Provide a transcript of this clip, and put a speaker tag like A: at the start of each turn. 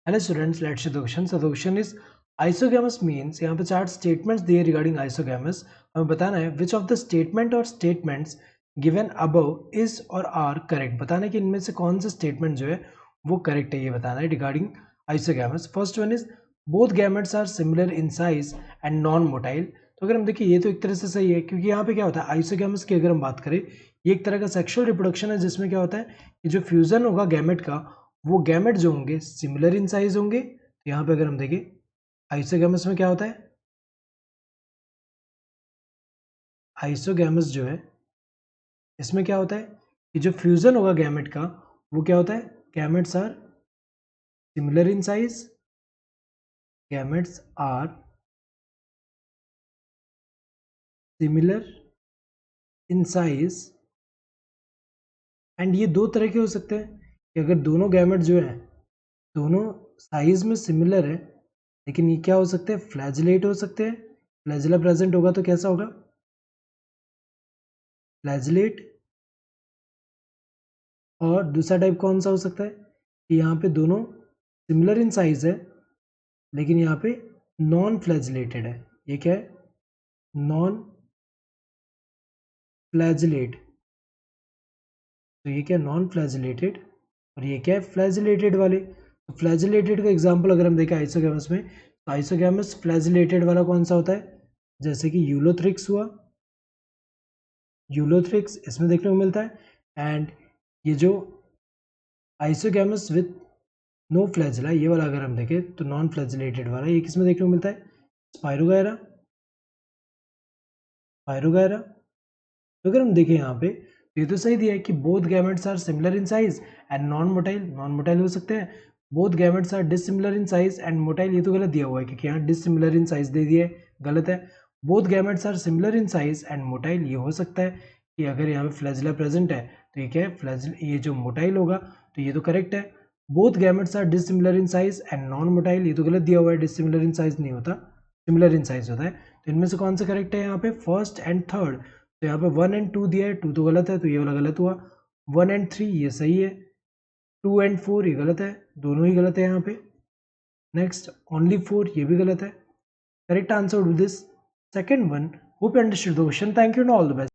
A: Hello students, let's see the question. So the question is isogamous means यहाँ पे 4 statements दिए regarding isogamous. हमें बताना है which of the statement or statements given above is or are correct. बताना है कि इनमें से कौन सा statement जो है वो correct है, ये बताना है regarding isogamous. First one is both gametes are similar in size and non-motile. तो अगर हम देखिए ये तो एक तरह से सही है, क्योंकि यहाँ पे क्या होता है आइसोगैमस की अगर हम बात करें, ये एक तरह का सेक्सुअल रिप्रोडक्शन है जिसमें क्या होता है कि जो फ्यूजन होगा गैमेट का, वो गैमेट जो होंगे सिमिलर इन साइज होंगे। तो यहाँ पे अगर हम देखें आइसोगैमस में क्या होता है, आइसोगैमस जो है इसमें क्या होता है कि जो फ्यूजन होगा गैमेट का वो क्या होता है, gametes are similar in size, gametes are similar in size. And ये दो तरह के हो सकते हैं कि अगर दोनों गैमेट जो है दोनों साइज में सिमिलर है, लेकिन ये क्या हो सकते हैं, फ्लैजिलेट हो सकते हैं। फ्लैजिला प्रेजेंट होगा तो कैसा होगा, फ्लैजिलेट। और दूसरा टाइप कौन सा हो सकता है कि यहाँ पे दोनों सिमिलर इन साइज है लेकिन यहाँ पे नॉन फ्लैजिलेटेड है। ये क्या है, नॉन फ्लैजिलेट। तो ये क्या, नॉन फ्लैजिलेटेड, और ये क्या है, फ्लैजिलेटेड वाले। तो फ्लैजिलेटेड का एग्जांपल अगर हम देखें आइसोगैमस में, तो आइसोगैमस फ्लैजिलेटेड वाला कौन सा होता है, जैसे कि यूलोथ्रिक्स हुआ, यूलोथ्रिक्स इसमें देखने को मिलता है। एंड ये जो आइसोगैमस विथ नो फ्लैजिला, ये वाला अगर हम देखें तो नॉन फ्लैजिलेटेड वाला, ये किसमें देखने को मिलता है, स्पाइरोगायरा, स्पाइरोगायरा। तो अगर हम देखें यहाँ पे तो ये तो सही दिया है कि both gametes are similar in size and non motile, non motile हो सकते हैं। Both gametes are dissimilar in size and motile, ये तो गलत दिया हुआ है क्योंकि यहाँ डिसिमिलर इन साइज दे दिया है, गलत है। Both gametes are similar in size and motile, ये हो सकता है कि अगर यहाँ पे फ्लैजिला प्रेजेंट है तो ये क्या है, फ्लैजिल, ये जो मोटाइल होगा तो ये तो करेक्ट है। Both gametes are dissimilar in size and non motile, ये तो गलत दिया हुआ है, डिसिमिलर इन साइज नहीं होता, सिमिलर इन साइज होता है। तो इनमें से कौन सा करेक्ट है यहाँ पे, फर्स्ट एंड थर्ड। तो यहाँ पे 1 एंड 2 दिया है, 2 तो गलत है तो ये वाला गलत हुआ। 1 एंड 3 ये सही है, 2 एंड 4 ये गलत है, दोनों ही गलत है यहाँ पे। नेक्स्ट ओनली 4 ये भी गलत है। Correct answer to this second one. Hope you understood the question, thank you and all the best.